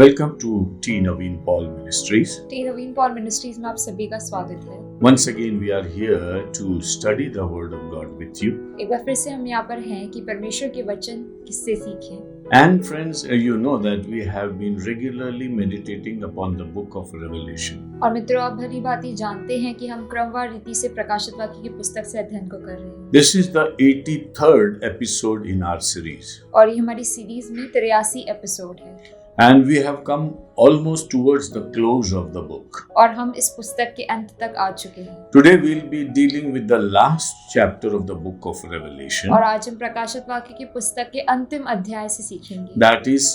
Welcome to T. Naveen Paul Ministries. T Naveen Paul Ministries में आप सभी का स्वागत है। Once again, we are here to study the Word of God with you. एक बार फिर से हम यहाँ पर हैं कि परमेश्वर के वचन किससे सीखें। And friends, you know that we have been regularly meditating upon the book of Revelation. और मित्रों, आप भली भांति जानते हैं कि हम क्रमवार रीति से प्रकाशित वाक्य की पुस्तक से अध्ययन को कर रहे हैं। This is the 83rd episode in our series. और ये हमारी सीरीज में 83 एपिसोड है। And we have come almost towards the close of the book. और हम इस पुस्तक के अंत तक आ चुके हैं। Today we'll be dealing with the last chapter of the book of Revelation. और आज हम प्रकाशित वाक्य की पुस्तक के अंतिम अध्याय से सीखेंगे। That is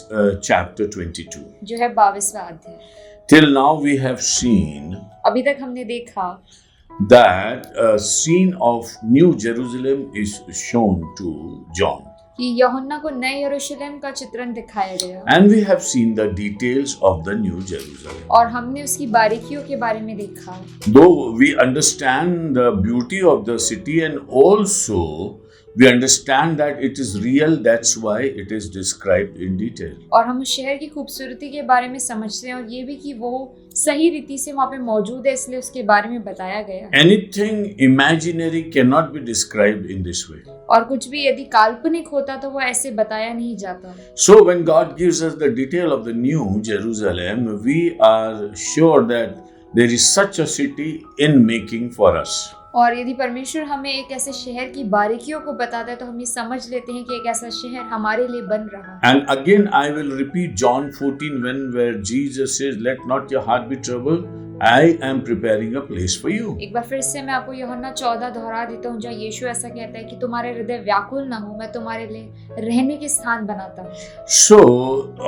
chapter 22. जो है 22वां अध्याय। Till now we have seen अभी तक हमने देखा that a scene of New Jerusalem is shown to John. कि यूहन्ना को नए यरूशलेम का चित्रण दिखाया गया। And we have seen the details of the New Jerusalem. और हमने उसकी बारीकियों के बारे में देखा। Though we understand the beauty of the city and also we understand that it is real, that's why it is described in detail. और हम उस शहर की खूबसूरती के बारे में समझते हैं और ये भी कि वो सही रीति से वहाँ पे मौजूद है, इसलिए उसके बारे में बताया गया। Anything imaginary cannot be described in this way. और कुछ भी यदि काल्पनिक होता तो वो ऐसे बताया नहीं जाता। So when God gives us the detail of the New Jerusalem, we are sure that there is such a city in making for us. और यदि परमेश्वर हमें एक ऐसे शहर की बारीकियों को बताता है तो हम ये समझ लेते हैं कि एक ऐसा शहर हमारे लिए बन रहा है। And again I will repeat John 14 where Jesus says, "Let not your heart be troubled. I am preparing a place for you." एक बार फिर से मैं आपको यूहन्ना 14 दोहरा देता हूँ, जहाँ यीशु ऐसा कहता है कि तुम्हारे हृदय व्याकुल ना हो, मैं तुम्हारे लिए रहने के स्थान बनाता हूँ। So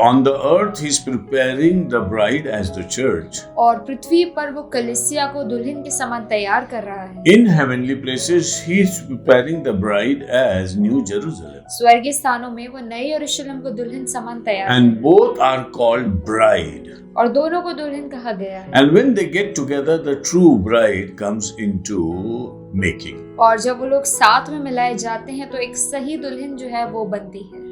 on the earth he is preparing the bride as the church. और पृथ्वी पर वो कलीसिया को दुल्हन के समान तैयार कर रहा है। In heavenly places he is preparing the bride as New Jerusalem. स्वर्गीय स्थानों में वो नए यरूशलेम को दुल्हन समान तैयार And both are called bride. और दोनों को दुल्हन कहा गया है। And when they get together, the true bride comes into making. और जब वो लोग साथ में मिलाए जाते हैं तो एक सही दुल्हन जो है वो बनती है।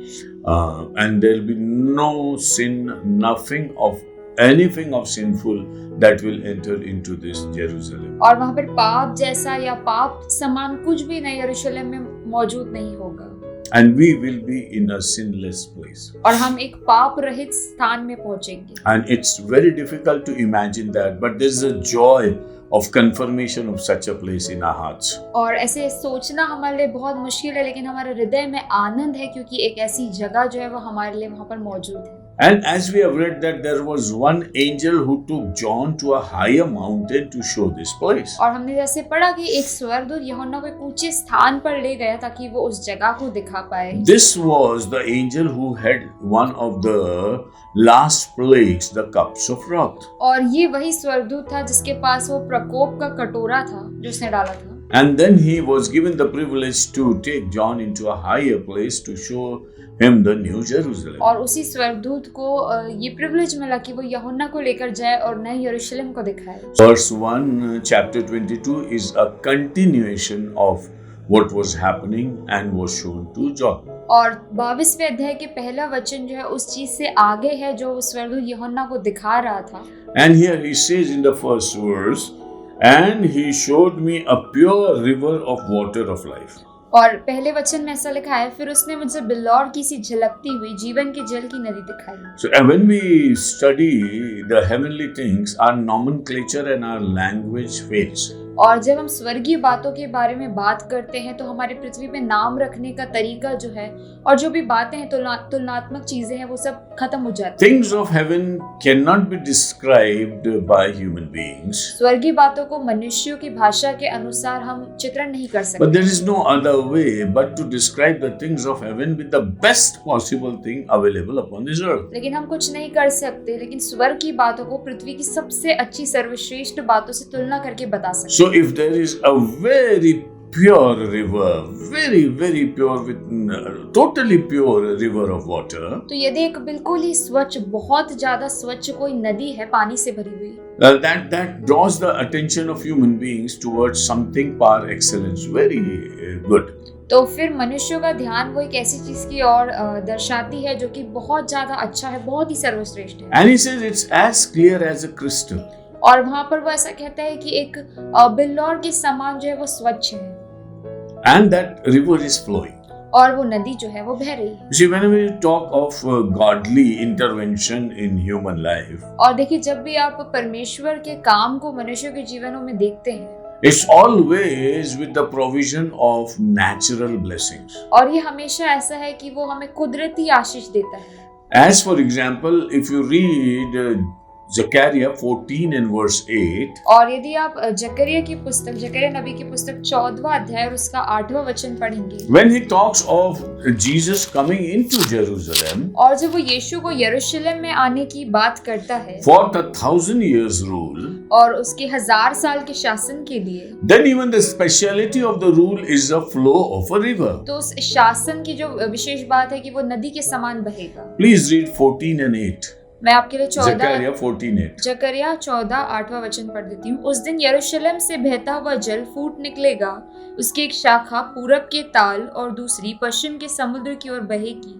And there will be no sin, nothing of anything of sinful that will enter into this Jerusalem. और वहाँ पर पाप जैसा या पाप समान कुछ भी नए यरूशलेम में मौजूद नहीं होगा। And we will be in a sinless place. और हम एक पाप रहित स्थान में पहुंचेंगे। And it's very difficult to imagine that, but there is a joy of confirmation of such a place in our hearts. और ऐसे सोचना हमारे लिए बहुत मुश्किल है, लेकिन हमारे हृदय में आनंद है क्योंकि एक ऐसी जगह जो है वो हमारे लिए वहाँ पर मौजूद है। And as we have read that there was one angel who took John to a higher mountain to show this place. और हमने जैसे पढ़ा कि एक स्वर्गदूत यूहन्ना को एक ऊंचे स्थान पर ले गया ताकि वो उस जगह को दिखा पाए। This was the angel who had one of the last plagues, the cups of wrath. और ये वही स्वर्गदूत था जिसके पास वो प्रकोप का कटोरा था जो उसने डाला था। And then he was given the privilege to take John into a higher place to show him the New Jerusalem. और उसी स्वर्गदूत को ये प्रिविलेज मिला कि वो यूहन्ना को लेकर जाए और नए यरूशलेम को दिखाए। Verse 1, chapter 22 is a continuation of what was happening and was shown to John. और 22वें अध्याय के पहला वचन जो है उस चीज से आगे है जो स्वर्गदूत यूहन्ना को दिखा रहा था। And here he says in the first verse, "And he showed me a pure river of water of life." और पहले वचन में ऐसा लिखा है, फिर उसने मुझे बिल्लौर की सी झलकती हुई जीवन के जल की नदी दिखाई। So when we study the heavenly things, our nomenclature and our language fails. और जब हम स्वर्गीय बातों के बारे में बात करते हैं तो हमारे पृथ्वी पे नाम रखने का तरीका जो है और जो भी बातें हैं तुलनात्मक चीजें हैं वो सब खत्म हो जाती हैं। Things of heaven cannot be described by human beings. स्वर्गीय बातों को मनुष्यों की भाषा के अनुसार हम चित्रण नहीं कर सकते। But there is no other way but to describe the things of heaven with the best possible thing available upon this earth. लेकिन हम कुछ नहीं कर सकते, लेकिन स्वर्ग की बातों को पृथ्वी की सबसे अच्छी सर्वश्रेष्ठ बातों से तुलना करके बता सकते। So if there is a very pure river, very pure with totally pure river of water, तो यदि एक बिल्कुल ही स्वच्छ, बहुत ज्यादा स्वच्छ कोई नदी है पानी से भरी हुई, that draws the attention of human beings towards something par excellence, very good. तो फिर मनुष्यों का ध्यान वो एक ऐसी चीज की ओर दर्शाती है जो कि बहुत ज्यादा अच्छा है, बहुत ही सर्वश्रेष्ठ है। And he says it's as clear as a crystal. और वहां पर वो ऐसा कहता है कि एक बिल्लौर के समान जो है वो स्वच्छ है, And that river is flowing. और वो नदी जो है वो बह रही है। You see, whenever you talk of godly intervention in human life, और देखिए, जब भी आप परमेश्वर के काम को मनुष्यों के जीवनों में देखते हैं, it's always with the provision of natural blessings. और ये हमेशा ऐसा है कि वो हमें कुदरती आशीष देता है। As for example, if you read Zechariah 14 and verse 8, और यदि आप जकरिया नबी की पुस्तक 14वां अध्याय और उसका 8वां वचन पढ़ेंगे, when he talks of Jesus coming into Jerusalem और जब वो यीशु को यरूशलेम में आने की बात करता है for the 1,000 years rule, और उसके 1000 साल के शासन के लिए, then even the speciality of the rule is the flow of a river. तो उस शासन की जो विशेष बात है कि वो नदी के समान बहेगा। Please read 14 and 8. मैं आपके लिए Zechariah 14:8. जकरिया 14 8वां वचन पढ़ देती हूँ। उस दिन यरूशलेम से बहता हुआ जल फूट निकलेगा, उसकी एक शाखा पूरब के ताल और दूसरी पश्चिम के समुद्र की ओर बहेगी,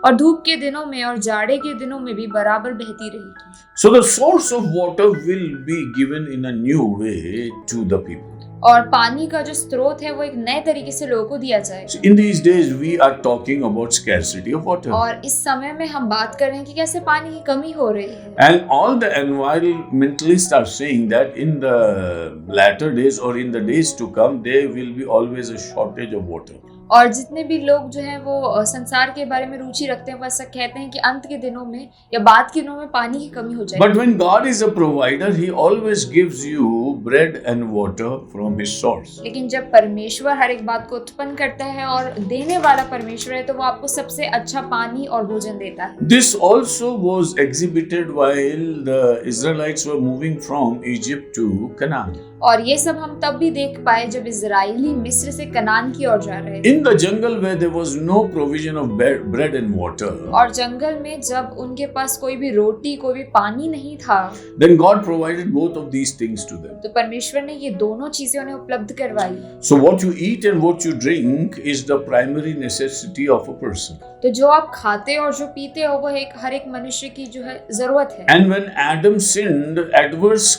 और धूप के दिनों में और जाड़े के दिनों में भी बराबर बहती रहेगी। So the source of water will be given in a new way to the people. और पानी का जो स्रोत है वो एक नए तरीके से लोगों को दिया जाएगा। So in these days we are talking about scarcity of water. और इस समय में हम बात कर रहे हैं कि कैसे पानी की कमी हो रही है। And all the environmentalists are saying that in the latter days or in the days to come, there will be always a shortage of water. और जितने भी लोग जो हैं वो संसार के बारे में रुचि रखते हैं वो ऐसा कहते हैं कि अंत के दिनों में या बाद के दिनों में पानी की कमी हो जाएगी। But when God is a provider, He always gives you bread and water from His source. लेकिन जब परमेश्वर हर एक बात को उत्पन्न करता है और देने वाला परमेश्वर है, तो वो आपको सबसे अच्छा पानी और भोजन देता है। This also was exhibited while the Israelites were moving from Egypt to Canaan. और ये सब हम तब भी देख पाए जब इजराइली मिस्र से कनान की ओर जा रहे थे। In the jungle where there was no provision of bread and water, और जंगल में जब उनके पास कोई भी रोटी कोई भी पानी नहीं था, then God provided both of these things to them. तो परमेश्वर ने ये दोनों चीजें उन्हें उपलब्ध करवाई। So what you eat and what you drink is the primary necessity of a person. तो जो आप खाते और जो पीते हो वो हर एक मनुष्य की जो है जरूरत है। And when Adam sinned, adverse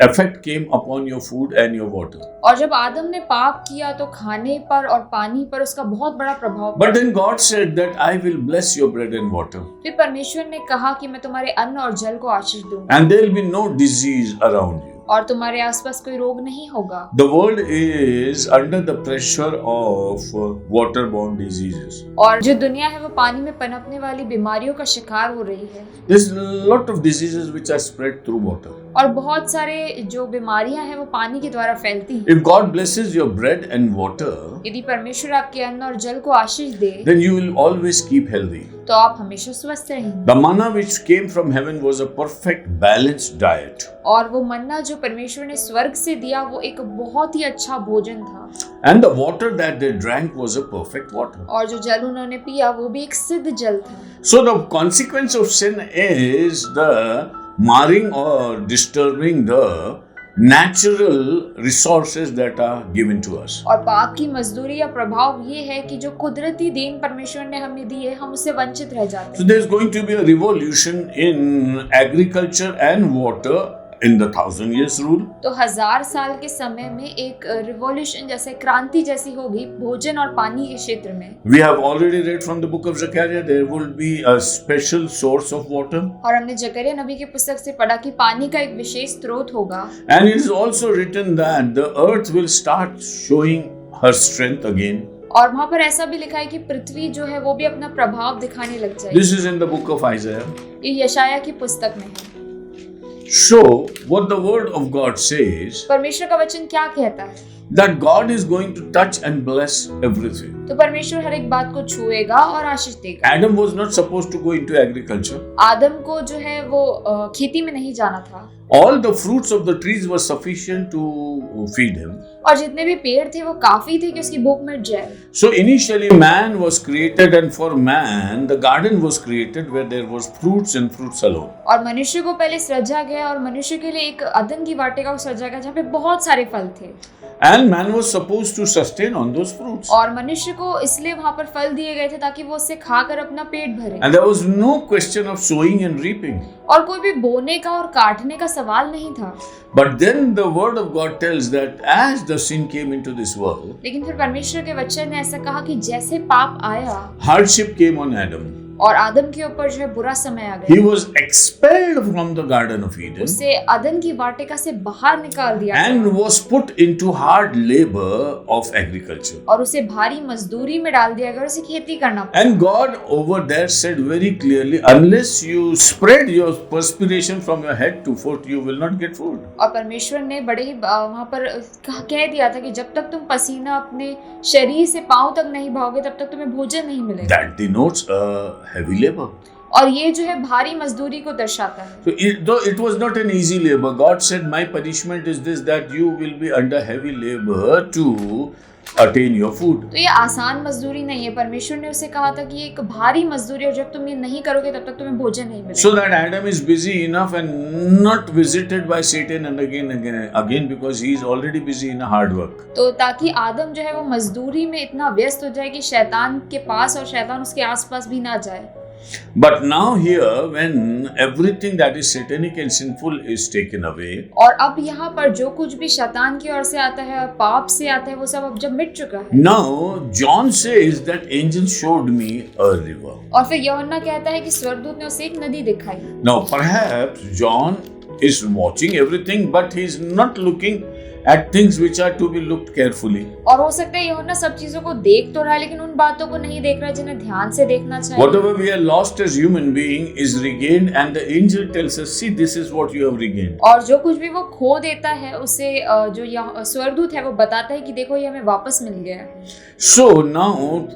effect came upon your food and your water. और जब आदम ने पाप किया तो खाने पर और पानी पर उसका बहुत बड़ा प्रभाव पड़ा। But then God said that I will bless your bread and water. फिर परमेश्वर ने कहा कि मैं तुम्हारे अन्न और जल को आशीष दूंगा, And there will be no disease around you. और तुम्हारे आसपास कोई रोग नहीं होगा। The world is under the pressure of waterborne diseases. और जो दुनिया है वो पानी में पनपने वाली बीमारियों का शिकार हो रही है। There's a lot of diseases which are spread through water. और बहुत सारे जो बीमारियां हैं वो पानी के द्वारा फैलती हैं। If God blesses your bread and water, यदि परमेश्वर आपके अन्न और जल को आशीष दे, then you will always keep healthy. तो आप हमेशा स्वस्थ रहेंगे। The manna which came from heaven was a perfect balanced diet. और वो मन्ना जो परमेश्वर ने स्वर्ग से दिया वो एक बहुत ही अच्छा भोजन था। And the water that they drank was a perfect water. और जो जल उन्होंने पिया वो भी एक सिद्ध जल था। So the consequence of sin is the marring or disturbing the natural resources that are given to us. और पाप की मजदूरी या प्रभाव ये है कि जो कुदरती देन परमेश्वर ने हमें दी है हम उससे वंचित रह जाते So हैं। there is going to be a revolution in agriculture and water in the 1,000 years rule. तो 1000 साल के समय में एक रिवॉल्यूशन जैसे क्रांति जैसी होगी भोजन और पानी के क्षेत्र में। We have already read from the book of Zechariah there will be a special source of water. और हमने जकरिया नबी की पुस्तक से पढ़ा कि पानी का एक विशेष स्रोत होगा। And it is also written that the earth will start showing her strength again. और वहाँ पर ऐसा भी लिखा है कि पृथ्वी जो है वो भी अपना प्रभाव दिखाने लग जाएगी। This is in the book of Isaiah. ये यशाया की पुस्तक में है। So what the word of God says, परमेश्वर का वचन क्या कहता है? that God is going to touch and bless everything. तो परमेश्वर हर एक बात को छुएगा और आशीष देगा। Adam was not supposed to go into agriculture. आदम को जो है वो खेती में नहीं जाना था। All the fruits of the trees were sufficient to feed him. और जितने भी पेड़ थे वो काफी थे कि उसकी भूख मिट जाए। So initially man was created, and for man the garden was created where there was fruits and fruits alone. और मनुष्य को पहले सृजा गया और मनुष्य के लिए एक अदन की वाटिका को सृजा गया जहाँ पे बहुत सारे फल थे। And man was supposed to sustain on those fruits. और मनुष्य को इसलिए वहां पर फल दिए गए थे ताकि वो उससे खाकर अपना पेट भरे। And there was no question of sowing and reaping. और कोई भी बोने का और काटने का सवाल नहीं था। But then the word of God tells that as the sin came into this world, लेकिन फिर परमेश्वर के वचन ने ऐसा कहा कि जैसे पाप आया hardship came on Adam. और आदम के ऊपर जो है बुरा समय आ He गया, was expelled from the Garden of Eden उसे अदन की वाटिका से बाहर निकाल दिया and गया was put into hard labor of agriculture. और उसे भारी मजदूरी में डाल दिया गया और उसे खेती करना पड़ा। And God over there said very clearly, unless you spread your perspiration from your head to foot, you will not get food. और परमेश्वर ने बड़े ही वहां पर कह दिया था कि जब तक तुम पसीना अपने शरीर से पांव तक नहीं बहाओगे तब तक तुम्हें भोजन नहीं मिलेगा। That denotes a heavy labor. और ये जो है भारी मजदूरी को दर्शाता है। So though it was not an easy labor, God said, my punishment is this, that you will be under heavy labor to attain your food. तो ये आसान मजदूरी नहीं है। परमेश्वर ने उसे कहा था कि ये एक भारी मजदूरी और जब तुम ये नहीं करोगे तब तक तुम्हें भोजन नहीं मिलेगा। So that Adam is busy enough and not visited by Satan and again because he is already busy in a hard work. तो ताकि आदम जो है वो मजदूरी में इतना व्यस्त हो जाए कि शैतान के पास और शैतान उसके आसपास भी ना जाए। But now here, when everything that is satanic and sinful is taken away, और अब यहाँ पर जो कुछ भी शैतान की ओर से आता है और पाप से आता है वो सब अब जब मिट चुका है। now John says that angel showed me a river. और फिर यूहन्ना कहता है कि स्वर्गदूत ने उसे एक नदी दिखाई। Now perhaps John is watching everything, but he is not looking at things which are to be looked carefully. और हो सकता है यूहन्ना सब चीजों को देख तो रहा है लेकिन उन बातों को नहीं देख रहा जिन्हें ध्यान से देखना चाहिए। Whatever we are lost as human being is regained, and the angel tells us, see, this is what you have regained. और जो कुछ भी वो खो देता है उसे जो स्वर्गदूत है वो बताता है कि देखो ये हमें वापस मिल गया है। So now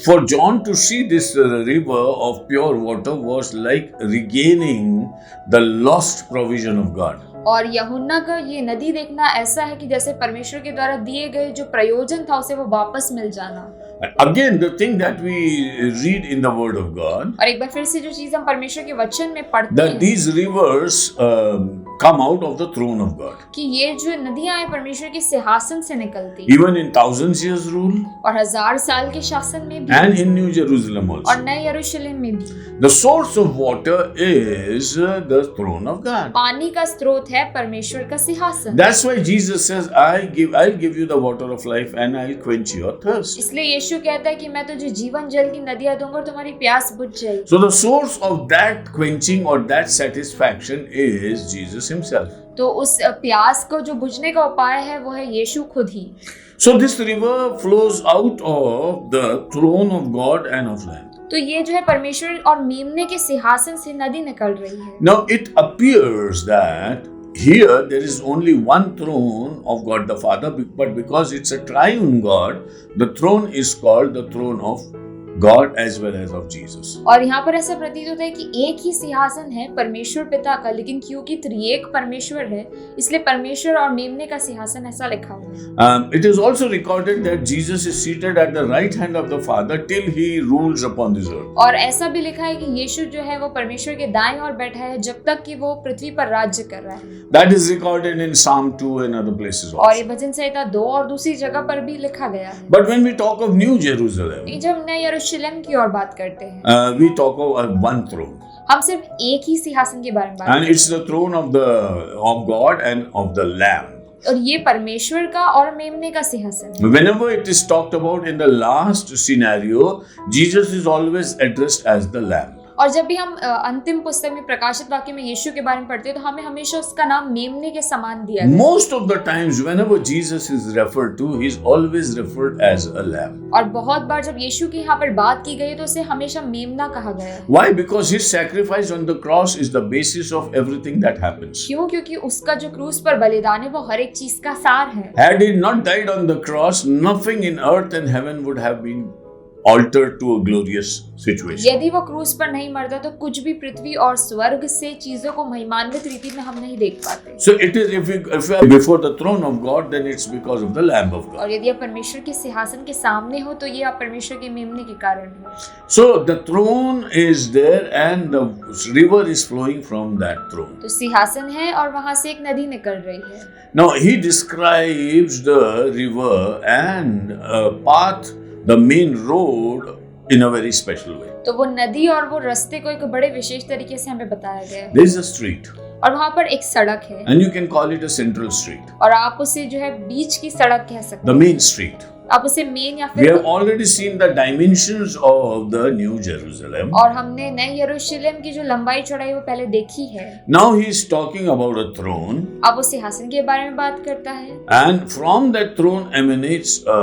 for John to see this river of pure water was like regaining the lost provision of God. और यूहन्ना का ये नदी देखना ऐसा है कि जैसे परमेश्वर के द्वारा दिए गए जो प्रयोजन था उसे वो वापस मिल जाना। Again, the thing that we read in the Word of God, और एक बार फिर से जो चीज हम परमेश्वर के वचन में पढ़ते that हैं these rivers come out of the throne of God. कि ये जो नदियां हैं परमेश्वर के सिंहासन से निकलती Even in thousands years rule और 1000 साल के शासन में भी and in New Jerusalem और also. नए यरूशलेम में भी The source of water is the throne of God. पानी का स्रोत है परमेश्वर का सिंहासन। That's why Jesus says, I'll give you the water of life and I'll quench your thirst. इसलिए यीशु कहता है कि मैं तुझे जीवन जल की नदियां दूंगा और तुम्हारी प्यास बुझ जाएगी। So the source of that quenching or that satisfaction is Jesus himself. तो उस प्यास को जो बुझने का उपाय है वो है यीशु खुद ही। So this river flows out of the throne of God and of Lamb. तो ये जो है परमेश्वर और मेमने के सिंहासन से नदी निकल रही है। Now it appears that here there is only one throne of God the Father, but because it's a triune God, the throne is called the throne of God as well as of Jesus. और यहाँ पर ऐसा प्रतीत होता है कि एक ही सिंहासन है परमेश्वर पिता का, लेकिन क्योंकि त्रिएक परमेश्वर है इसलिए परमेश्वर और मेमने का सिंहासन ऐसा लिखा हुआ है। It is also recorded that Jesus is seated at the right hand of the Father till he rules upon this earth. और ऐसा भी लिखा है कि यीशु जो है वो परमेश्वर के दाएं ओर बैठा है जब तक कि वो पृथ्वी पर राज्य कर रहा है। That is recorded in Psalm 2 and other places और ये also. भजन संहिता 2 और दूसरी जगह पर भी लिखा गया है। But when we talk of New Jerusalem, जब हम नए यरूशलेम की ओर बात करते हैं we talk of one throne. हम सिर्फ एक ही सिंहासन के बारे में बात And it's the throne of God and of the Lamb. और ये परमेश्वर का और मेमने का सिंहासन है। Whenever it is talked about in the last scenario, Jesus is always addressed as the Lamb. और जब भी हम अंतिम पुस्तक में प्रकाशित वाक्य में यीशु के बारे में पढ़ते हैं तो हमें हमेशा उसका नाम मेमने के समान दिया गया है। Most of the times, whenever Jesus is referred to, he is always referred as a lamb. और बहुत बार जब यीशु की यहाँ पर बात की गई तो उसे हमेशा मेमना कहा गया है। Why? Because his sacrifice on the cross is the basis of everything that happens. क्यों? क्योंकि उसका जो क्रूस पर बलिदान है वो हर एक चीज का सार है। Had he not died on the cross, nothing in earth and heaven would have been altered to a glorious situation. यदि वो क्रूस पर नहीं मरता तो कुछ भी पृथ्वी और स्वर्ग से चीजों को महिमान्वित रीति में हम नहीं देख पाते। So it is if we are before the throne of God, then it's because of the Lamb of God. और यदि आप परमेश्वर के सिंहासन के सामने हो तो ये आप परमेश्वर के मेमने के कारण है। So the throne is there and the river is flowing from that throne. तो सिंहासन है और वहां से एक नदी निकल रही है। Now he describes the river and a path, the main road, in a very special way. तो वो नदी और वो रास्ते को एक बड़े विशेष तरीके से हमें बताया गया है। There is a street और वहाँ पर एक सड़क है and you can call it a central street, और आप उसे जो है बीच की सड़क कह सकते the हैं। main street. आप उसे मेन या We फिर have already seen the dimensions of the New Jerusalem. और हमने नए यरूशलेम की जो लंबाई चौड़ाई वो पहले देखी है। Now he is talking about a throne, अब वो सिंहासन के बारे में बात करता है and from that throne emanates a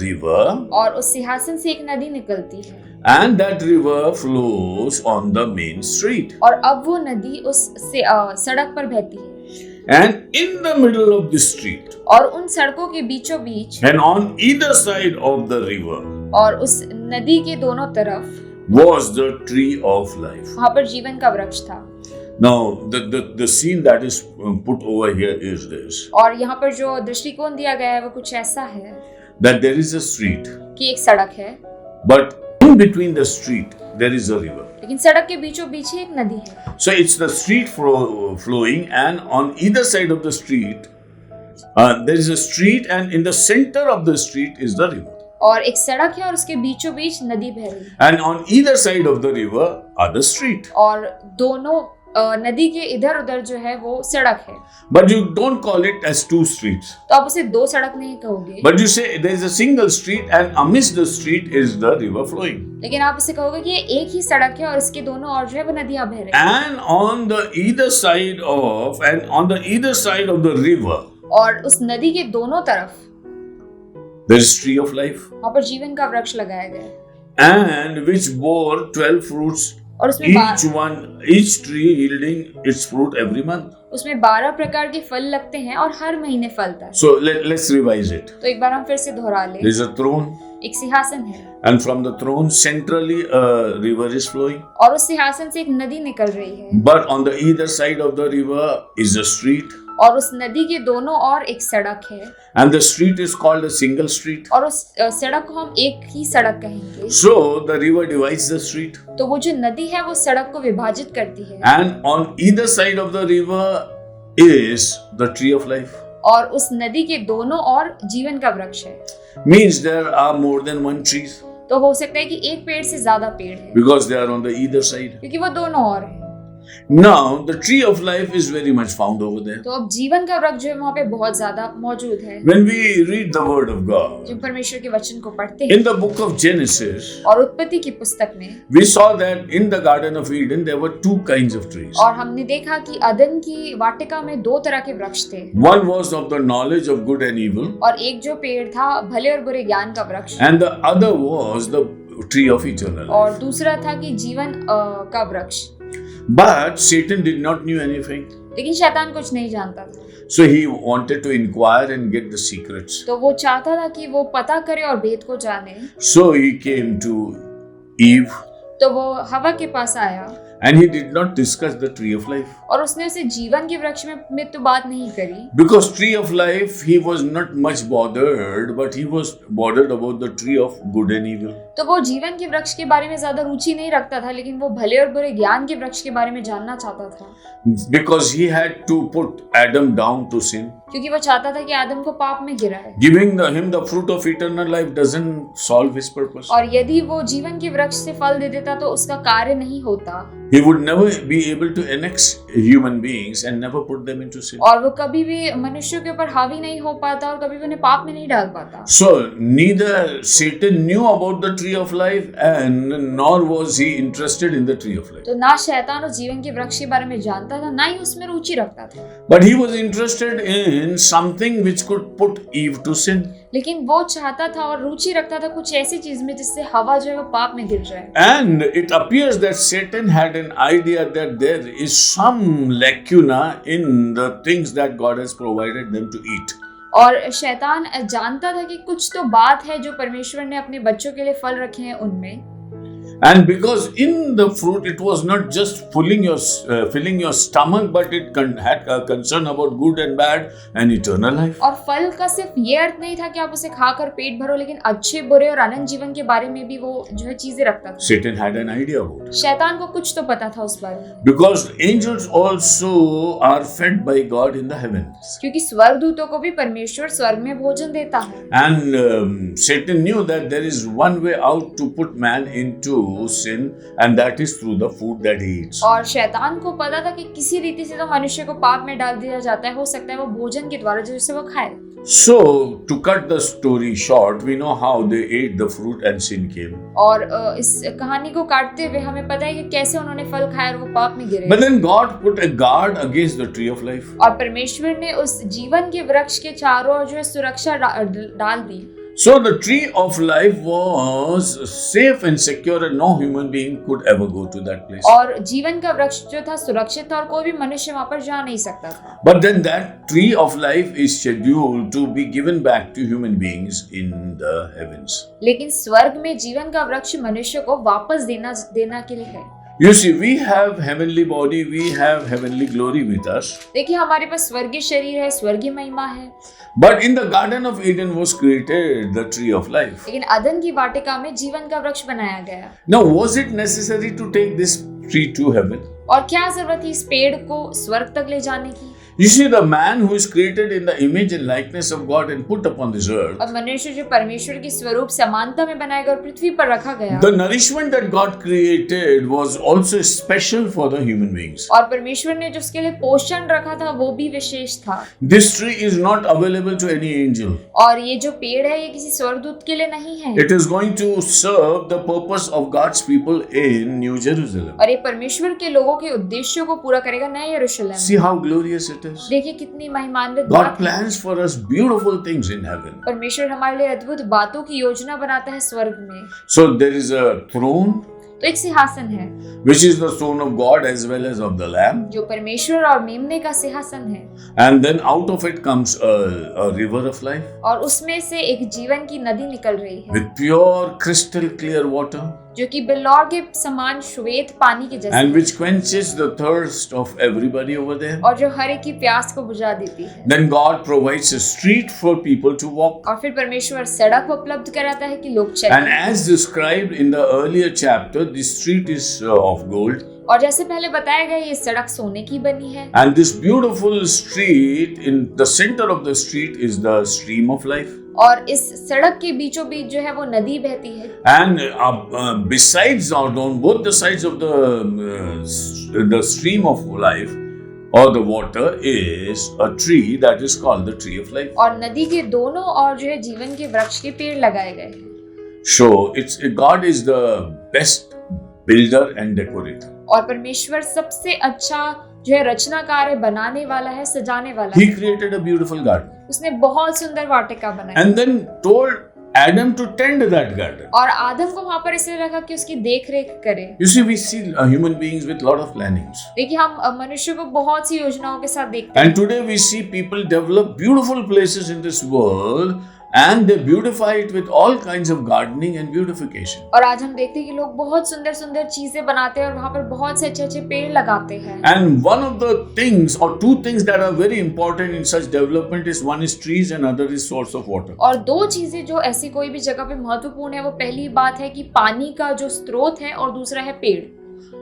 river, और उस सिंहासन से एक नदी निकलती है and that river flows on the main street. और अब वो नदी उस सड़क पर बहती है And in the middle of the street, और उन सड़कों के बीचों बीच and on either side of the river, और उस नदी के दोनों तरफ was the tree of life. वहां पर जीवन का वृक्ष था। Now, the scene that is put over here is this, और यहाँ पर जो दृष्टिकोण दिया गया है वो कुछ ऐसा है that there is a street, कि एक सड़क है but in between the street, there is a river. लेकिन सड़क के बीचों बीच ही एक नदी है। So it's the street flowing, and on either side of the street, there is a street, and in the center of the street is the river. और एक सड़क है और उसके बीचों बीच नदी बह रही है And on either side of the river are the street. और दोनों नदी के इधर उधर जो है वो सड़क है। But you don't call it as two streets. तो आप उसे दो सड़क नहीं कहोगे, But you say there is a single street, and amidst the street is the river flowing. लेकिन आप इसे कहोगे कि ये एक ही सड़क है और इसके दोनों ओर जो है वो नदियां बह रही हैं। And on the either side of the river, और उस नदी के दोनों तरफ there is tree of life, वहाँ पर जीवन का वृक्ष लगाया गया है and which bore 12 fruits, और उसमें each tree yielding its fruit every month. उसमें 12 प्रकार के फल लगते हैं और हर महीने फलता है। So let's revise it. तो एक बार हम फिर से दोहरा लें। There is a throne, एक सिंहासन है and from the throne centrally a river is flowing. और उस सिंहासन से एक नदी निकल रही है But on the either side of the river is a street, और उस नदी के दोनों ओर एक सड़क है and the street is called a single street. और उस सड़क को हम एक ही सड़क कहेंगे। So the river divides the street, तो वो जो नदी है वो सड़क को विभाजित करती है and on either side of the river is the tree of life. और उस नदी के दोनों ओर जीवन का वृक्ष है। Means there are more than one trees, तो हो सकता है कि एक पेड़ से ज्यादा पेड़ है because they are on the either side. क्योंकि वो दोनों ओर है। Now the tree of life is very much found over there. तो अब जीवन का वृक्ष जो है वहाँ पे बहुत ज्यादा मौजूद है। When we read the word of God जब परमेश्वर के वचन को पढ़ते हैं in the book of Genesis, और उत्पत्ति की पुस्तक में we saw that in the Garden of Eden there were two kinds of trees. और हमने देखा कि अदन की वाटिका में दो तरह के वृक्ष थे One was of the knowledge of good and evil, और एक जो पेड़ था भले और बुरे ज्ञान का वृक्ष and the other was the tree of eternal life. और दूसरा था कि जीवन का वृक्ष। But Satan did not knew anything. लेकिन शैतान कुछ नहीं जानता था So he wanted to inquire and get the secrets. तो वो चाहता था कि वो पता करे और भेद को जाने। So he came to Eve, तो वो हवा के पास आया and he did not discuss the tree of life. और उसने उसे जीवन के वृक्ष में तो बात नहीं करी Because tree of life, he was not much bothered, but he was bothered about the tree of good and evil. तो वो जीवन के वृक्ष के बारे में ज्यादा रुचि नहीं रखता था लेकिन वो भले और बुरे ज्ञान के वृक्ष के बारे में जानना चाहता था Because he had to put Adam down to sin. क्योंकि वो चाहता था कि आदम को पाप में गिराए Giving him the fruit of eternal life doesn't solve his purpose. और यदि वो जीवन के वृक्ष से फल दे देता तो उसका कार्य नहीं होता He would never be able to annex human beings and never put them into sin. और वो कभी भी मनुष्यों के ऊपर हावी नहीं हो पाता और कभी भी उन्हें पाप में नहीं डाल पाता So neither Satan knew about the tree of life and nor was he interested in the tree of life. तो ना शैतान उस जीवन के वृक्ष के बारे में जानता था ना ही उसमें रुचि रखता था But he was interested in something which could put Eve to sin. लेकिन वो चाहता था और रुचि रखता था कुछ ऐसी चीज में जिससे हवा जो है वो पाप में गिर जाए And it appears that Satan had an idea that there is some lacuna in the things that God has provided them to eat. और शैतान जानता था कि कुछ तो बात है जो परमेश्वर ने अपने बच्चों के लिए फल रखे हैं उनमें। And because in the fruit it was not just filling your stomach, but it had a concern about good and bad and eternal life. और फल का सिर्फ ये अर्थ नहीं था कि आप उसे खाकर पेट भरो, लेकिन अच्छे बुरे और अनंत जीवन के बारे में भी वो जो है चीजें रखता था। Satan had an idea about it. शैतान को कुछ तो पता था उस बारे में। Because angels also are fed by God in the heavens. क्योंकि स्वर्गदूतों को भी परमेश्वर स्वर्ग में भोजन देता है। And Satan knew that there is one way out to put man into sin, and that is through the food that he eats. और शैतान को पता था कि किसी रीति से तो मनुष्य को पाप में डाल दिया जाता है, हो सकता है वो भोजन के द्वारा जिससे वो खाए। So to cut the story short, we know how they ate the fruit and sin came. और इस कहानी को काटते हुए हमें पता है कि कैसे उन्होंने फल खाया और वो पाप में गिरे। But then God put a guard against the tree of life. और परमेश्वर ने उस जीवन के वृक्ष के चारों ओर जो है सुरक्षा डाल दी। So the tree of life was safe and secure, and no human being could ever go to that place. और जीवन का वृक्ष जो था सुरक्षित था और कोई भी मनुष्य वहाँ पर जा नहीं सकता था। But then that tree of life is scheduled to be given back to human beings in the heavens. लेकिन स्वर्ग में जीवन का वृक्ष मनुष्य को वापस देना के लिए है। You see, we have heavenly body, we have heavenly glory with us. देखिए हमारे पास स्वर्गीय शरीर है, स्वर्गीय महिमा है। But in the Garden of Eden was created the tree of life. लेकिन अदन की वाटिका में जीवन का वृक्ष बनाया गया। Now, was it necessary to take this tree to heaven? और क्या जरूरत थी इस पेड़ को स्वर्ग तक ले जाने की? You see, the man who is created in the image and likeness of God and put upon this earth, और मनुष्य जो परमेश्वर की स्वरूप समानता में बनाया गया और पृथ्वी पर रखा गया, the nourishment that God created was also special for the human beings. और परमेश्वर ने जो उसके लिए पोषण रखा था वो भी विशेष था। This tree is not available to any angel. और ये जो पेड़ है ये किसी स्वर्गदूत के लिए नहीं है। It is going to serve the purpose of God's people in New Jerusalem. और ये परमेश्वर के लोगों के उद्देश्यों को पूरा करेगा नए यरूशलेम। See how glorious it is. देखिए कितनी महिमान्वित God बात है। plans for us beautiful things in heaven. परमेश्वर हमारे लिए अद्भुत बातों की योजना बनाता है स्वर्ग में। So there is a throne, तो एक सिंहासन है which is the throne of God as well as of the Lamb. जो परमेश्वर और मेमने का सिंहासन है, And then out of it comes a river of life और उसमें से एक जीवन की नदी निकल रही है with pure crystal clear water, जो कि बिल्लौर के समान श्वेत पानी के जैसे and which quenches the thirst of everybody over there. और जो हर एक की प्यास को बुझा देती है। Then God provides a street for people to walk. और फिर परमेश्वर सड़क उपलब्ध कराता है कि लोग चलें। And as described in the earlier chapter, this street is of gold. और जैसे पहले बताया गया ये सड़क सोने की बनी है। And this beautiful street, in the center of the street is the stream of life. और इस सड़क के बीचों बीच जो है वो नदी बहती है। And besides, on both the sides of the stream of life or the water is a tree that is called the tree of life. और नदी के दोनों ओर जो है जीवन के वृक्ष के पेड़ लगाए गए हैं। So God is the best builder and decorator. और परमेश्वर सबसे अच्छा जो है रचनाकार है, बनाने वाला है, सजाने वाला He है। created a beautiful garden उसने बहुत सुंदर वाटिका बनाई and then told Adam to tend that garden. और आदम को वहां पर इसलिए रखा कि उसकी देख रेख करे। You see, we see human beings with lot of plannings. देखिए हम मनुष्य को बहुत सी योजनाओं के साथ देखते हैं। And today we see people develop beautiful places in this world and they beautify it with all kinds of gardening and beautification. और आज हम देखते हैं कि लोग बहुत सुंदर सुंदर चीजें बनाते हैं और वहाँ पर बहुत से अच्छे अच्छे पेड़ लगाते हैं। And one of the things or two things that are very important in such development is one is trees and other is source of water. और दो चीजें जो ऐसी कोई भी जगह पे महत्वपूर्ण है वो पहली बात है कि पानी का जो स्रोत है और दूसरा है पेड़।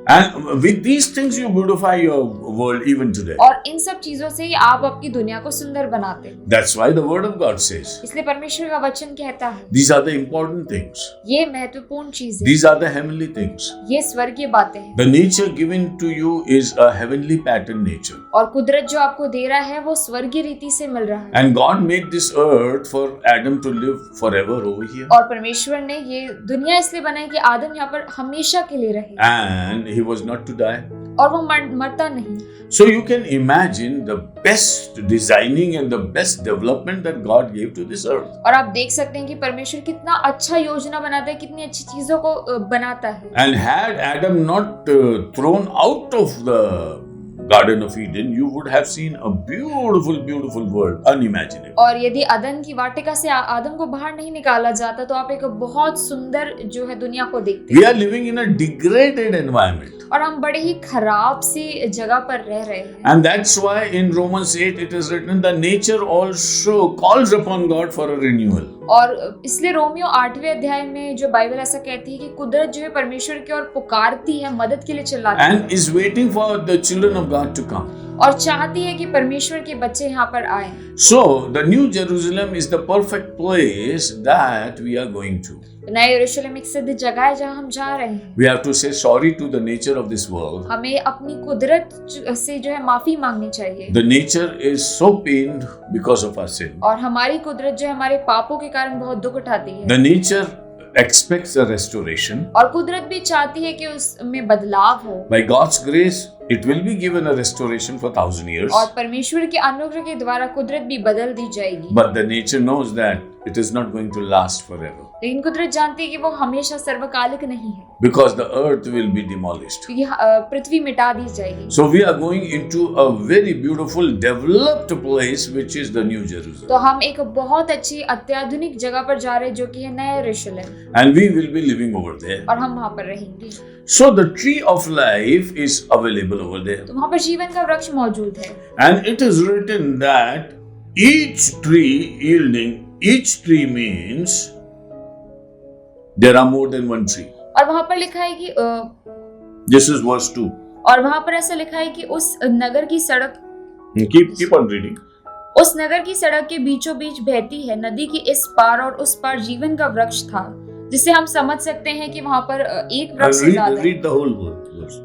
And with these things you beautify your world even today. और इन सब चीजों से ही आप आपकी दुनिया को सुंदर बनाते हैं। That's why the word of God says इसलिए परमेश्वर का वचन कहता है these are the important things. ये महत्वपूर्ण चीजें, These are the heavenly things. ये स्वर्गीय बातें हैं। The nature given to you is a heavenly pattern nature. और कुदरत जो आपको दे रहा है वो स्वर्गीय रीति से मिल रहा है। And God made this earth for Adam to live forever over here. और परमेश्वर ने ये दुनिया इसलिए बनाई कि आदम यहाँ पर हमेशा के लिए रहे And he was not to die. और वो मरता नहीं। So you can imagine the best designing and the best development that God gave to this earth. और आप देख सकते हैं कि परमेश्वर कितना अच्छा योजना बनाता है, कितनी अच्छी चीजों को बनाता है। And had Adam not thrown out of the Garden of Eden, you would have seen a beautiful, beautiful world, unimaginable. और यदि अदन की वाटिका से आदम को बाहर नहीं निकाला जाता तो आप एक बहुत सुंदर जो है दुनिया को देखते We are living in a degraded environment. और हम बड़े ही खराब सी जगह पर रह रहे हैं। And that's why in Romans 8 it is written that nature also calls upon God for a renewal. और इसलिए रोमियो 8वें अध्याय में जो बाइबल ऐसा कहती है कि कुदरत जो है परमेश्वर की ओर पुकारती है, मदद के लिए चिल्लाती है And is waiting for the children of God to come. और चाहती है कि परमेश्वर के बच्चे यहाँ पर आए। So the New Jerusalem is the perfect place that we are going to. नया यरूशलेम एक सिद्ध जगह है जहाँ हम जा रहे हैं। We have to say sorry to the nature of this world. हमें अपनी कुदरत से जो है माफी मांगनी चाहिए। The nature is so pained because of our sin. और हमारी कुदरत जो है हमारे पापों के कारण बहुत दुख उठाती है। The nature expects a restoration. और कुदरत भी चाहती है कि उसमें बदलाव हो। By God's grace, it will be given a restoration for 1,000 years. और परमेश्वर के अनुग्रह के द्वारा कुदरत भी बदल दी जाएगी। But the nature knows that it is not going to last forever. लेकिन कुदरत जानती है कि वो हमेशा सर्वकालिक नहीं है। Because the earth will be demolished. क्योंकि पृथ्वी मिटा दी जाएगी। So we are going into a very beautiful developed place which is the New Jerusalem. तो हम एक बहुत अच्छी अत्याधुनिक जगह पर जा रहे हैं जो कि है नया यरूशलेम। And we will be living over there. और हम वहाँ पर रहेंगे। So the tree of life is available over there. तो वहाँ पर जीवन का वृक्ष मौजूद है। And it is written that each tree means there are more than one tree. और वहाँ पर लिखा है कि This is verse 2. और वहाँ पर ऐसा लिखा है कि उस नगर की सड़क Keep on reading. उस नगर की सड़क के बीचों बीच बहती है, नदी की इस पार और उस पार जीवन का वृक्ष था, जिससे हम समझ सकते हैं कि वहाँ पर एक वृक्ष से ज्यादा है। Read the whole verse.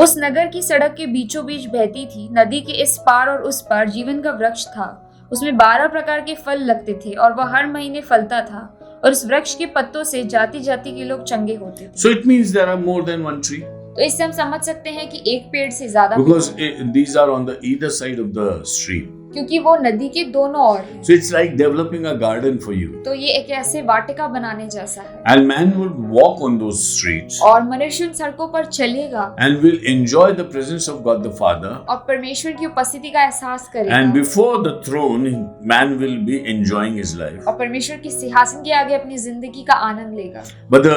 उस नगर की सड़क के बीचों बीच बहती थी, नदी के इस पार और उस पार जीवन का वृक्ष था, उसमें 12 प्रकार के फल लगते थे और वह हर महीने फलता था, और इस वृक्ष के पत्तों से जाति जाति के लोग चंगे होते थे। So it means there are more than one tree. तो इससे हम समझ सकते हैं कि एक पेड़ से ज्यादा, Because these are on the either side of the stream. क्योंकि वो नदी के दोनों ओर है। So it's like developing a garden for you. तो ये एक ऐसे वाटिका बनाने जैसा है। And man will walk on those streets. और मनुष्य उन सड़कों पर चलेगा। And will enjoy the presence of God the Father. और परमेश्वर की उपस्थिति का एहसास करेगा। And before the throne, man will be enjoying his life. और परमेश्वर की सिंहासन के आगे अपनी जिंदगी का आनंद लेगा। But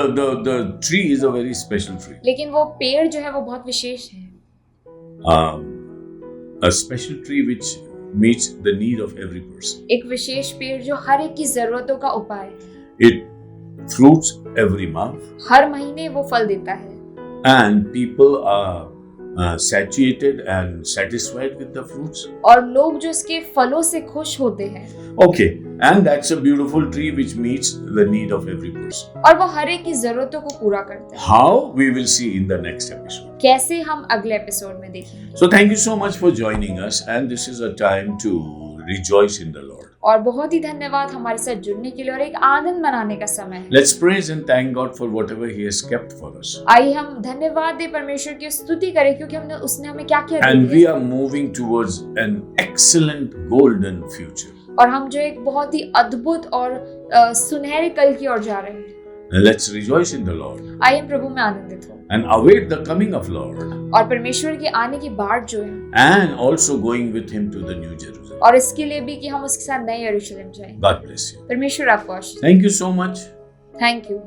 the tree is a very special tree. लेकिन वो पेड़ जो है वो बहुत विशेष है। A special tree which meets the need of every person. एक विशेष पेड़ जो हर एक की जरूरतों का उपाय है। It fruits every month. हर महीने वो फल देता है। And people are satiated and satisfied with the fruits. और लोग जो इसके फलों से खुश होते हैं। Okay, and that's a beautiful tree which meets the need of every person. और वो हर एक की जरूरतों को पूरा करता है। How we will see in the next episode. कैसे हम अगले एपिसोड में देखेंगे। So thank you so much for joining us, and this is a time to rejoice in the Lord. और बहुत ही धन्यवाद हमारे साथ जुड़ने के लिए, और एक आनंद मनाने का समय है। Let's praise and thank God for whatever He has kept for us. आइए हम धन्यवाद दे परमेश्वर की स्तुति करें, क्योंकि उसने हमें क्या क्या And we दिया are moving towards an excellent golden future. और हम जो एक बहुत ही अद्भुत और सुनहरे कल की ओर जा रहे हैं। Let's rejoice in the Lord आइए हम प्रभु में आनंदित हो and await the coming of Lord, और परमेश्वर के आने की बाट जो है, and also going with Him to the New Jerusalem. और इसके लिए भी कि हम उसके साथ नए यरूशलेम जाएं। God bless you. परमेश्वर आपको आशीष। Thank you so much. Thank you.